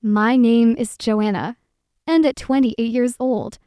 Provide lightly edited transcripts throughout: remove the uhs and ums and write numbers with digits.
My name is Joanna, and at 28 years old,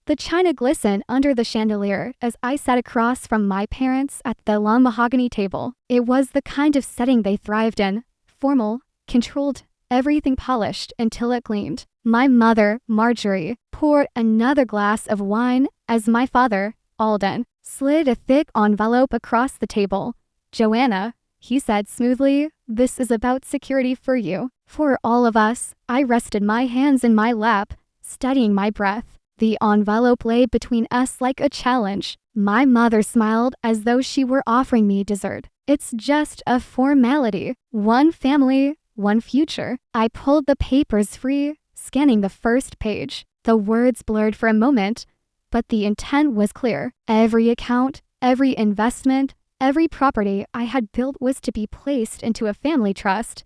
the china glistened under the chandelier as I sat across from my parents at the long mahogany table. It was the kind of setting they thrived in, formal, controlled, everything polished until it gleamed. My mother, Marjorie, poured another glass of wine as my father, Alden, slid a thick envelope across the table. Joanna, he said smoothly, this is about security for you. For all of us. I rested my hands in my lap, steadying my breath. The envelope lay between us like a challenge. My mother smiled as though she were offering me dessert. It's just a formality. One family, one future. I pulled the papers free, scanning the first page. The words blurred for a moment, but the intent was clear. Every account, every investment, every property I had built was to be placed into a family trust,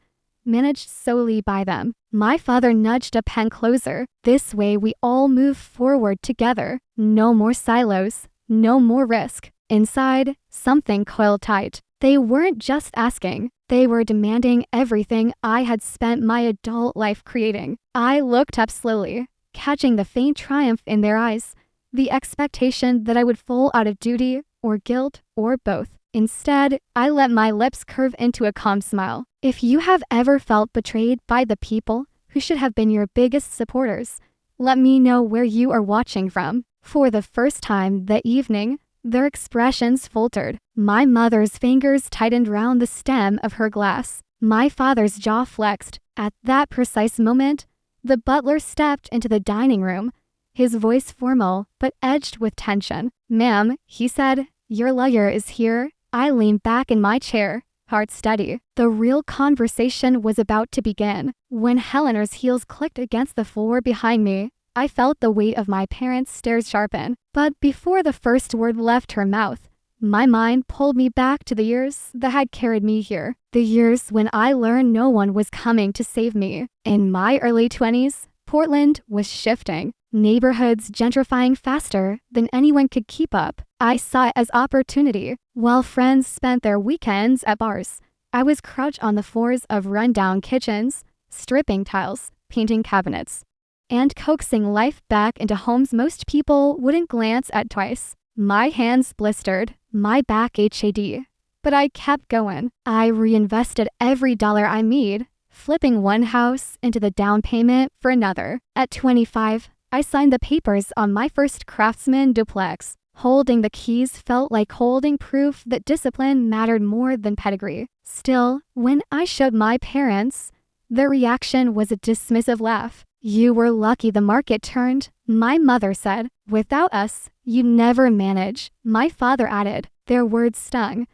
managed solely by them. My father nudged a pen closer. This way we all move forward together. No more silos, no more risk. Inside, something coiled tight. They weren't just asking, they were demanding everything I had spent my adult life creating. I looked up slowly, catching the faint triumph in their eyes, the expectation that I would fall out of duty or guilt or both. Instead, I let my lips curve into a calm smile. If you have ever felt betrayed by the people who should have been your biggest supporters, let me know where you are watching from. For the first time that evening, their expressions faltered. My mother's fingers tightened round the stem of her glass. My father's jaw flexed. At that precise moment, the butler stepped into the dining room, his voice formal but edged with tension. "Ma'am," he said, "your lawyer is here." I leaned back in my chair, heart steady. The real conversation was about to begin. When Helena's heels clicked against the floor behind me, I felt the weight of my parents' stares sharpen. But before the first word left her mouth, my mind pulled me back to the years that had carried me here. The years when I learned no one was coming to save me. In my early 20s, Portland was shifting. Neighborhoods gentrifying faster than anyone could keep up. I saw it as opportunity. While friends spent their weekends at bars, I was crouched on the floors of rundown kitchens, stripping tiles, painting cabinets, and coaxing life back into homes most people wouldn't glance at twice. My hands blistered, my back HAD, but I kept going. I reinvested every dollar I made, flipping one house into the down payment for another. At 25, I signed the papers on my first Craftsman duplex. Holding the keys felt like holding proof that discipline mattered more than pedigree. Still, when I showed my parents, their reaction was a dismissive laugh. "You were lucky the market turned," my mother said. "Without us, you'd never manage," my father added. Their words stung,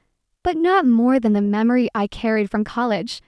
but not more than the memory I carried from college.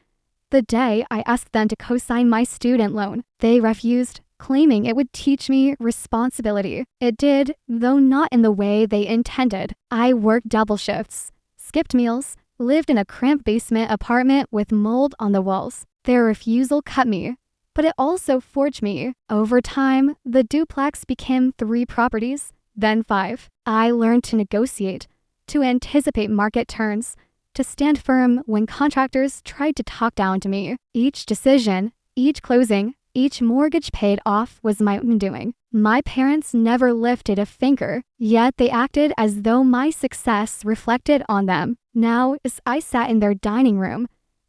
The day I asked them to co-sign my student loan, they refused, claiming it would teach me responsibility. It did, though not in the way they intended. I worked double shifts, skipped meals, lived in a cramped basement apartment with mold on the walls. Their refusal cut me, but it also forged me. Over time, the duplex became 3 properties, then 5. I learned to negotiate, to anticipate market turns, to stand firm when contractors tried to talk down to me. Each decision, each closing, each mortgage paid off was my undoing. My parents never lifted a finger, yet they acted as though my success reflected on them. Now, as I sat in their dining room,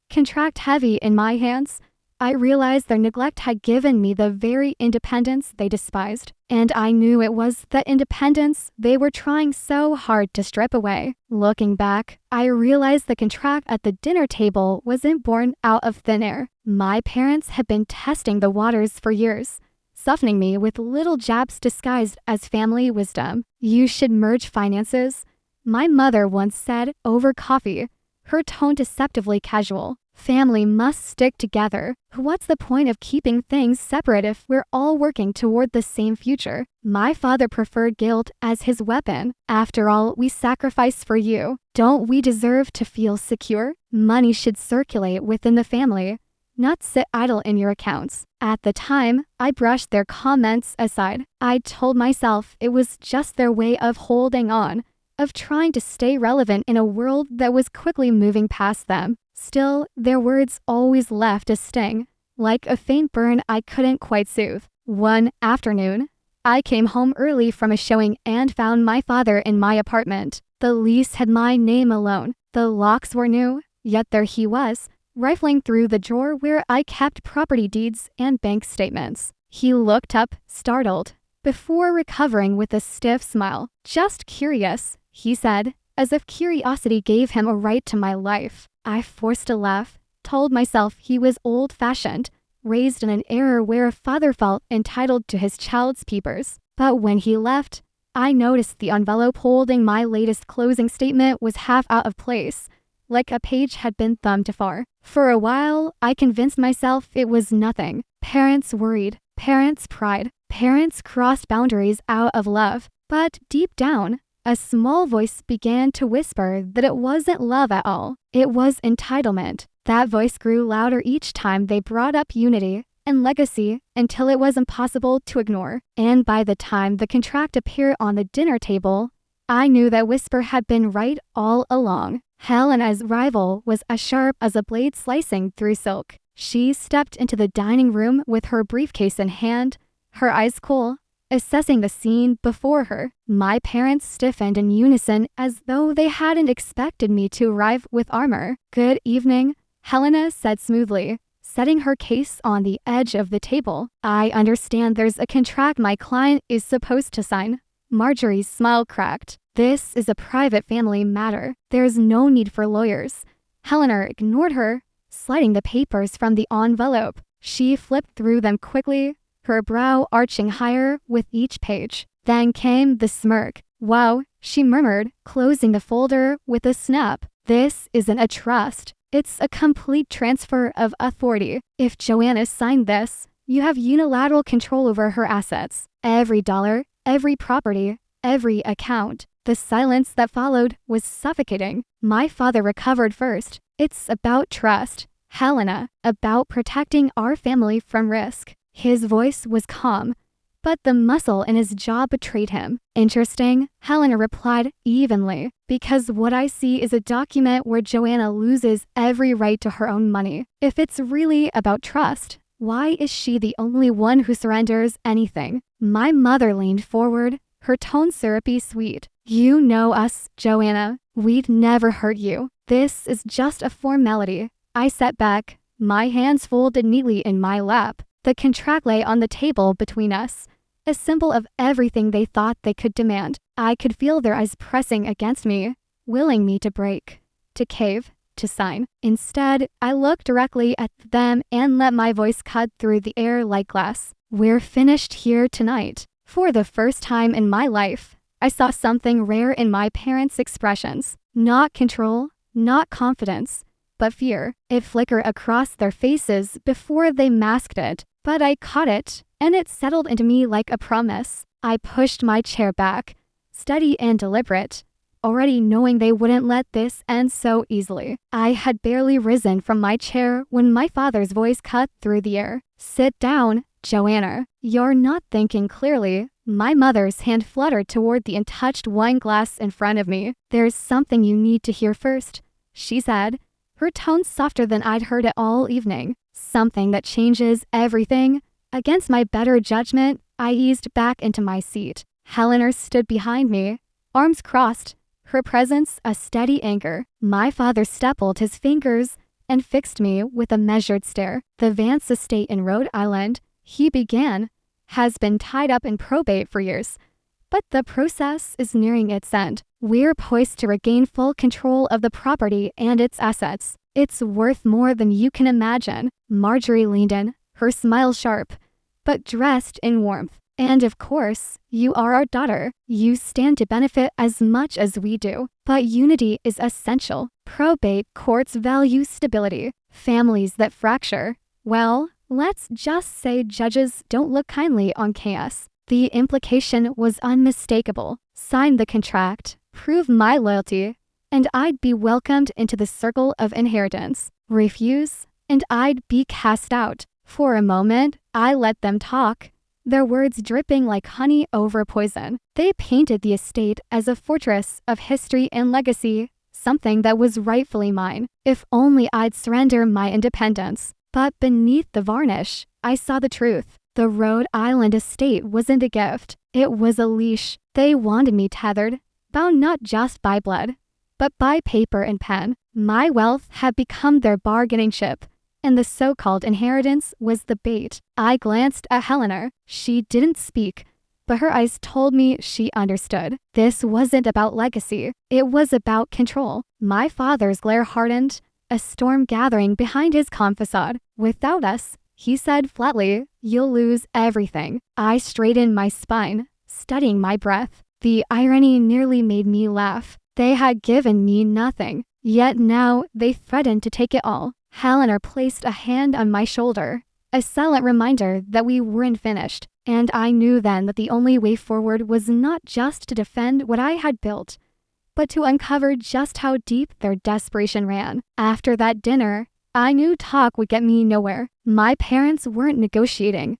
contract heavy in my hands, I realized their neglect had given me the very independence they despised. And I knew it was that independence they were trying so hard to strip away. Looking back, I realized the contract at the dinner table wasn't born out of thin air. My parents had been testing the waters for years, softening me with little jabs disguised as family wisdom. "You should merge finances," my mother once said over coffee, her tone deceptively casual. "Family must stick together. What's the point of keeping things separate if we're all working toward the same future?" My father preferred guilt as his weapon. "After all, we sacrifice for you. Don't we deserve to feel secure? Money should circulate within the family, not sit idle in your accounts." At the time, I brushed their comments aside. I told myself it was just their way of holding on, of trying to stay relevant in a world that was quickly moving past them. Still, their words always left a sting, like a faint burn I couldn't quite soothe. One afternoon, I came home early from a showing and found my father in my apartment. The lease had my name alone. The locks were new, yet there he was, rifling through the drawer where I kept property deeds and bank statements. He looked up, startled, before recovering with a stiff smile. "Just curious," he said, as if curiosity gave him a right to my life. I forced a laugh, told myself he was old-fashioned, raised in an era where a father felt entitled to his child's peepers. But when he left, I noticed the envelope holding my latest closing statement was half out of place, like a page had been thumbed too far. For a while, I convinced myself it was nothing. Parents worried, parents pried, parents crossed boundaries out of love. But deep down, a small voice began to whisper that it wasn't love at all. It was entitlement. That voice grew louder each time they brought up unity and legacy until it was impossible to ignore. And by the time the contract appeared on the dinner table, I knew that whisper had been right all along. Helena's rival was as sharp as a blade slicing through silk. She stepped into the dining room with her briefcase in hand, her eyes cool, assessing the scene before her. My parents stiffened in unison as though they hadn't expected me to arrive with armor. "Good evening," Helena said smoothly, setting her case on the edge of the table. "I understand there's a contract my client is supposed to sign." Marjorie's smile cracked. "This is a private family matter. There's no need for lawyers." Helena ignored her, sliding the papers from the envelope. She flipped through them quickly, her brow arching higher with each page. Then came the smirk. "Wow," she murmured, closing the folder with a snap. "This isn't a trust. It's a complete transfer of authority. If Joanna signed this, you have unilateral control over her assets. Every dollar, every property, every account." The silence that followed was suffocating. My father recovered first. "It's about trust, Helena, about protecting our family from risk." His voice was calm, but the muscle in his jaw betrayed him. "Interesting," Helena replied evenly, "because what I see is a document where Joanna loses every right to her own money. If it's really about trust, why is she the only one who surrenders anything?" My mother leaned forward, her tone syrupy sweet. "You know us, Joanna. We'd never hurt you. This is just a formality." I sat back, my hands folded neatly in my lap. The contract lay on the table between us, a symbol of everything they thought they could demand. I could feel their eyes pressing against me, willing me to break, to cave, to sign. Instead, I looked directly at them and let my voice cut through the air like glass. "We're finished here tonight." For the first time in my life, I saw something rare in my parents' expressions. Not control, not confidence, but fear. It flickered across their faces before they masked it. But I caught it, and it settled into me like a promise. I pushed my chair back, steady and deliberate, already knowing they wouldn't let this end so easily. I had barely risen from my chair when my father's voice cut through the air. "Sit down, Joanna. You're not thinking clearly." My mother's hand fluttered toward the untouched wine glass in front of me. "There's something you need to hear first," she said, her tone softer than I'd heard it all evening. "Something that changes everything." Against my better judgment, I eased back into my seat. Helena stood behind me, arms crossed, her presence a steady anchor. My father stippled his fingers and fixed me with a measured stare. "The Vance estate in Rhode Island," he began, "has been tied up in probate for years, but the process is nearing its end. We're poised to regain full control of the property and its assets. It's worth more than you can imagine." Marjorie leaned in, her smile sharp, but dressed in warmth. "And of course, you are our daughter. You stand to benefit as much as we do. But unity is essential. Probate courts value stability. Families that fracture, well, let's just say judges don't look kindly on chaos." The implication was unmistakable. Sign the contract, prove my loyalty, and I'd be welcomed into the circle of inheritance. Refuse, and I'd be cast out. For a moment, I let them talk, their words dripping like honey over poison. They painted the estate as a fortress of history and legacy, something that was rightfully mine. If only I'd surrender my independence. But beneath the varnish, I saw the truth. The Rhode Island estate wasn't a gift. It was a leash. They wanted me tethered, bound not just by blood, but by paper and pen. My wealth had become their bargaining chip, and the so-called inheritance was the bait. I glanced at Helena. She didn't speak, but her eyes told me she understood. This wasn't about legacy. It was about control. My father's glare hardened, a storm gathering behind his calm facade. Without us, he said flatly, you'll lose everything. I straightened my spine, studying my breath. The irony nearly made me laugh. They had given me nothing, yet now they threatened to take it all. Helena placed a hand on my shoulder, a silent reminder that we weren't finished. And I knew then that the only way forward was not just to defend what I had built, but to uncover just how deep their desperation ran. After that dinner, I knew talk would get me nowhere. My parents weren't negotiating.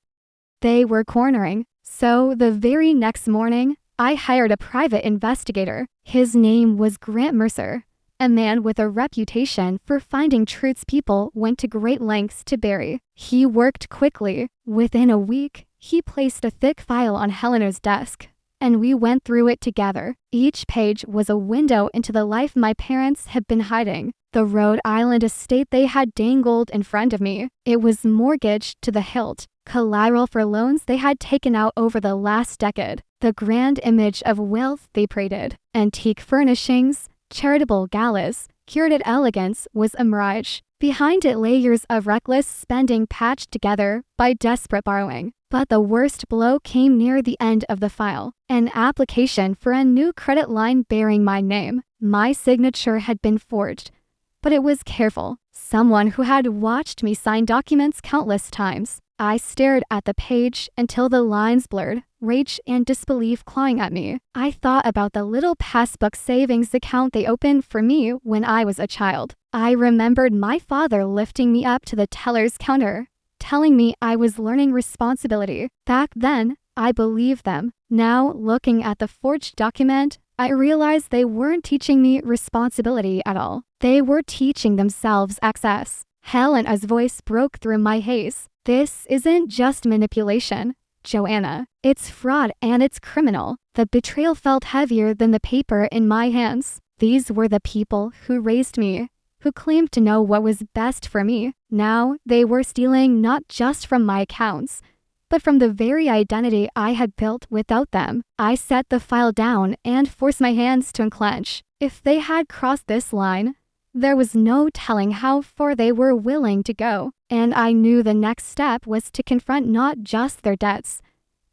They were cornering. So the very next morning, I hired a private investigator. His name was Grant Mercer, a man with a reputation for finding truths people went to great lengths to bury. He worked quickly. Within a week, he placed a thick file on Helena's desk, and we went through it together. Each page was a window into the life my parents had been hiding. The Rhode Island estate they had dangled in front of me. It was mortgaged to the hilt, collateral for loans they had taken out over the last decade. The grand image of wealth they paraded, antique furnishings, charitable galas, curated elegance was a mirage. Behind it lay years of reckless spending patched together by desperate borrowing. But the worst blow came near the end of the file. An application for a new credit line bearing my name. My signature had been forged, but it was careful. Someone who had watched me sign documents countless times. I stared at the page until the lines blurred, rage and disbelief clawing at me. I thought about the little passbook savings account they opened for me when I was a child. I remembered my father lifting me up to the teller's counter, telling me I was learning responsibility. Back then, I believed them. Now, looking at the forged document, I realized they weren't teaching me responsibility at all. They were teaching themselves access. Helena's voice broke through my haze. This isn't just manipulation, Joanna. It's fraud and it's criminal. The betrayal felt heavier than the paper in my hands. These were the people who raised me, who claimed to know what was best for me. Now they were stealing not just from my accounts, but from the very identity I had built without them. I set the file down and forced my hands to unclench. If they had crossed this line, there was no telling how far they were willing to go. And I knew the next step was to confront not just their debts,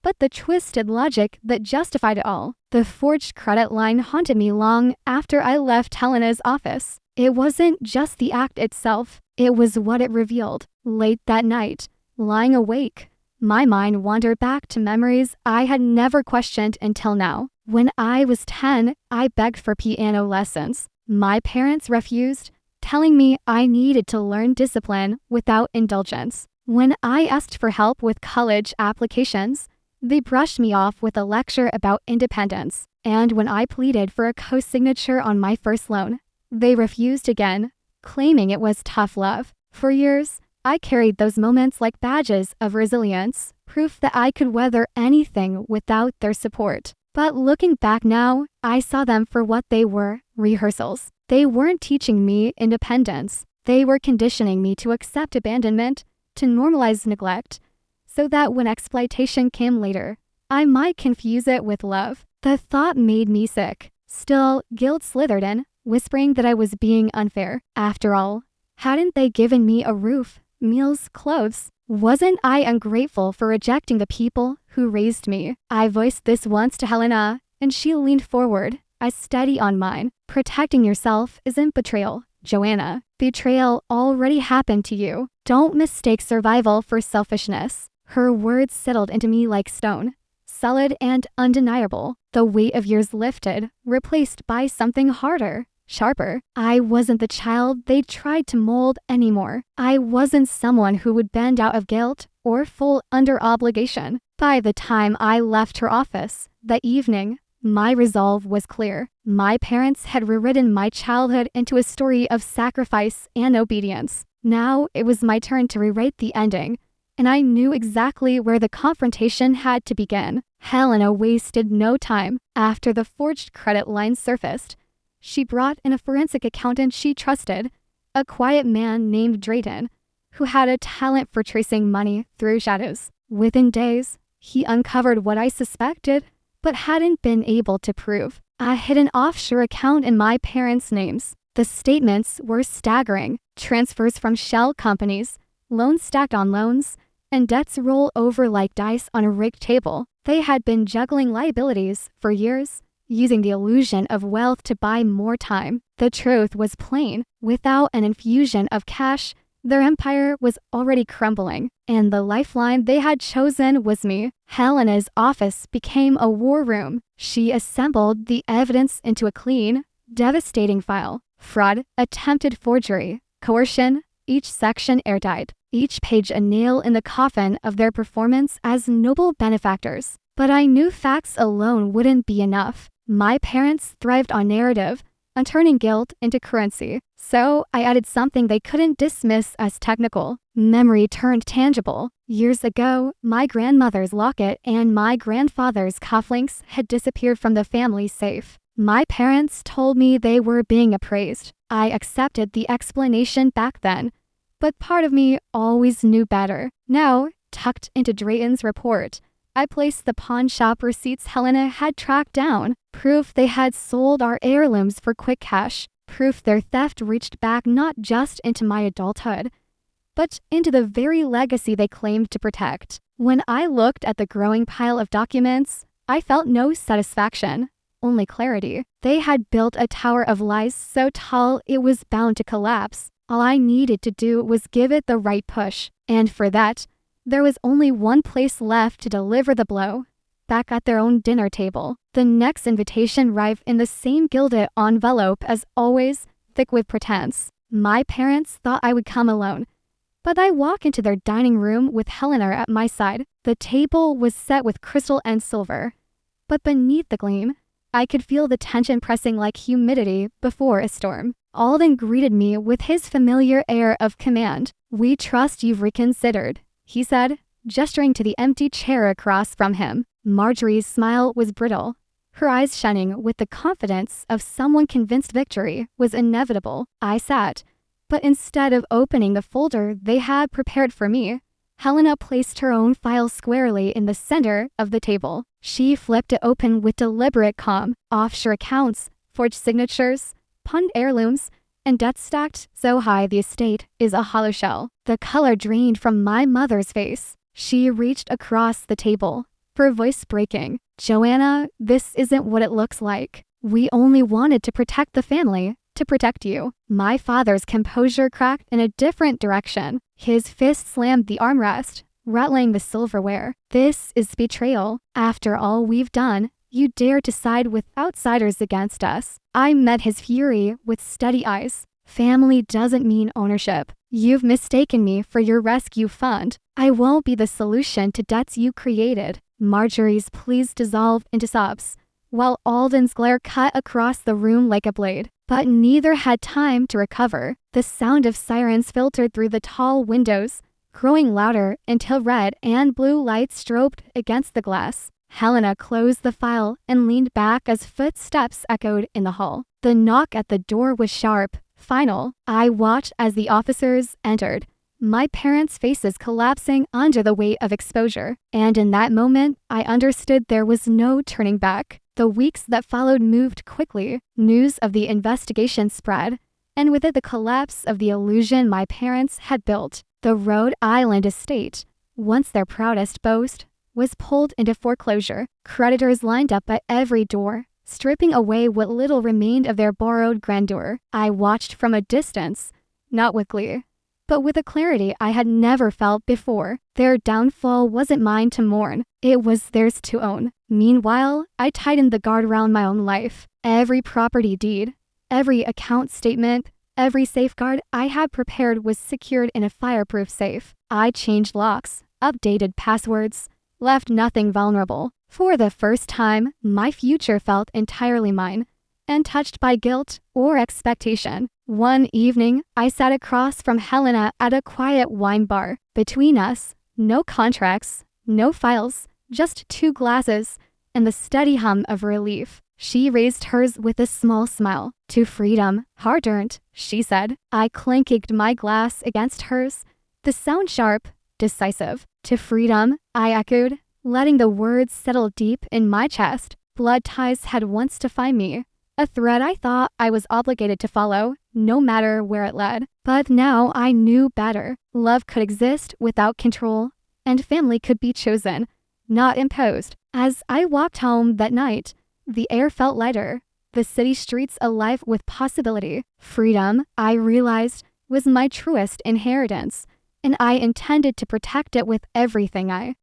but the twisted logic that justified it all. The forged credit line haunted me long after I left Helena's office. It wasn't just the act itself, it was what it revealed. Late that night, lying awake, my mind wandered back to memories I had never questioned until now. When I was 10, I begged for piano lessons. My parents refused, telling me I needed to learn discipline without indulgence. When I asked for help with college applications, they brushed me off with a lecture about independence. And when I pleaded for a co-signature on my first loan, they refused again, claiming it was tough love. For years, I carried those moments like badges of resilience, proof that I could weather anything without their support. But looking back now, I saw them for what they were, rehearsals. They weren't teaching me independence. They were conditioning me to accept abandonment, to normalize neglect, so that when exploitation came later, I might confuse it with love. The thought made me sick. Still, guilt slithered in, whispering that I was being unfair. After all, hadn't they given me a roof, meals, clothes? Wasn't I ungrateful for rejecting the people who raised me? I voiced this once to Helena, and she leaned forward, eyes steady on mine. Protecting yourself isn't betrayal, Joanna. Betrayal already happened to you. Don't mistake survival for selfishness. Her words settled into me like stone, solid and undeniable. The weight of years lifted, replaced by something harder, sharper. I wasn't the child they tried to mold anymore. I wasn't someone who would bend out of guilt or fall under obligation. By the time I left her office that evening, my resolve was clear. My parents had rewritten my childhood into a story of sacrifice and obedience. Now it was my turn to rewrite the ending, and I knew exactly where the confrontation had to begin. Helena wasted no time. After the forged credit line surfaced, she brought in a forensic accountant she trusted, a quiet man named Drayton, who had a talent for tracing money through shadows. Within days, he uncovered what I suspected, but hadn't been able to prove: a hidden offshore account in my parents' names. The statements were staggering: transfers from shell companies, loans stacked on loans, and debts roll over like dice on a rigged table. They had been juggling liabilities for years, using the illusion of wealth to buy more time. The truth was plain: without an infusion of cash, their empire was already crumbling, and the lifeline they had chosen was me. Helena's office became a war room. She assembled the evidence into a clean, devastating file: fraud, attempted forgery, coercion, each section airtight, each page a nail in the coffin of their performance as noble benefactors. But I knew facts alone wouldn't be enough. My parents thrived on narrative, on turning guilt into currency. So I added something they couldn't dismiss as technical: memory turned tangible. Years ago, my grandmother's locket and my grandfather's cufflinks had disappeared from the family safe. My parents told me they were being appraised. I accepted the explanation back then, but part of me always knew better. Now, tucked into Drayton's report, I placed the pawn shop receipts Helena had tracked down, proof they had sold our heirlooms for quick cash, proof their theft reached back not just into my adulthood, but into the very legacy they claimed to protect. When I looked at the growing pile of documents, I felt no satisfaction, only clarity. They had built a tower of lies so tall it was bound to collapse. All I needed to do was give it the right push, and for that, there was only one place left to deliver the blow: back at their own dinner table. The next invitation arrived in the same gilded envelope as always, thick with pretense. My parents thought I would come alone, but I walked into their dining room with Helena at my side. The table was set with crystal and silver, but beneath the gleam, I could feel the tension pressing like humidity before a storm. Alden greeted me with his familiar air of command. "We trust you've reconsidered," he said, gesturing to the empty chair across from him. Marjorie's smile was brittle, her eyes shining with the confidence of someone convinced victory was inevitable. I sat, but instead of opening the folder they had prepared for me, Helena placed her own file squarely in the center of the table. She flipped it open with deliberate calm: offshore accounts, forged signatures, pawned heirlooms, and debts stacked so high the estate is a hollow shell. The color drained from my mother's face. She reached across the table, her voice breaking. "Joanna, this isn't what it looks like. We only wanted to protect the family, to protect you." My father's composure cracked in a different direction. His fist slammed the armrest, rattling the silverware. "This is betrayal. After all we've done, you dare to side with outsiders against us." I met his fury with steady eyes. "Family doesn't mean ownership. You've mistaken me for your rescue fund. I won't be the solution to debts you created." Marjorie's pleas dissolved into sobs, while Alden's glare cut across the room like a blade. But neither had time to recover. The sound of sirens filtered through the tall windows, growing louder until red and blue lights strobed against the glass. Helena closed the file and leaned back as footsteps echoed in the hall. The knock at the door was sharp, final. I watched as the officers entered, my parents' faces collapsing under the weight of exposure. And in that moment, I understood there was no turning back. The weeks that followed moved quickly. News of the investigation spread, and with it the collapse of the illusion my parents had built. The Rhode Island estate, once their proudest boast, was pulled into foreclosure. Creditors lined up at every door, stripping away what little remained of their borrowed grandeur. I watched from a distance, not with glee, but with a clarity I had never felt before. Their downfall wasn't mine to mourn, it was theirs to own. Meanwhile, I tightened the guard around my own life. Every property deed, every account statement, every safeguard I had prepared was secured in a fireproof safe. I changed locks, updated passwords, left nothing vulnerable. For the first time, my future felt entirely mine, untouched by guilt or expectation. One evening, I sat across from Helena at a quiet wine bar. Between us, no contracts, no files, just 2 glasses, and the steady hum of relief. She raised hers with a small smile. "To freedom, hard-earned," she said. I clinked my glass against hers, the sound sharp, decisive. "To freedom," I echoed, letting the words settle deep in my chest. Blood ties had once defined me, a thread I thought I was obligated to follow, no matter where it led. But now I knew better. Love could exist without control, and family could be chosen, not imposed. As I walked home that night, the air felt lighter, the city streets alive with possibility. Freedom, I realized, was my truest inheritance, and I intended to protect it with everything I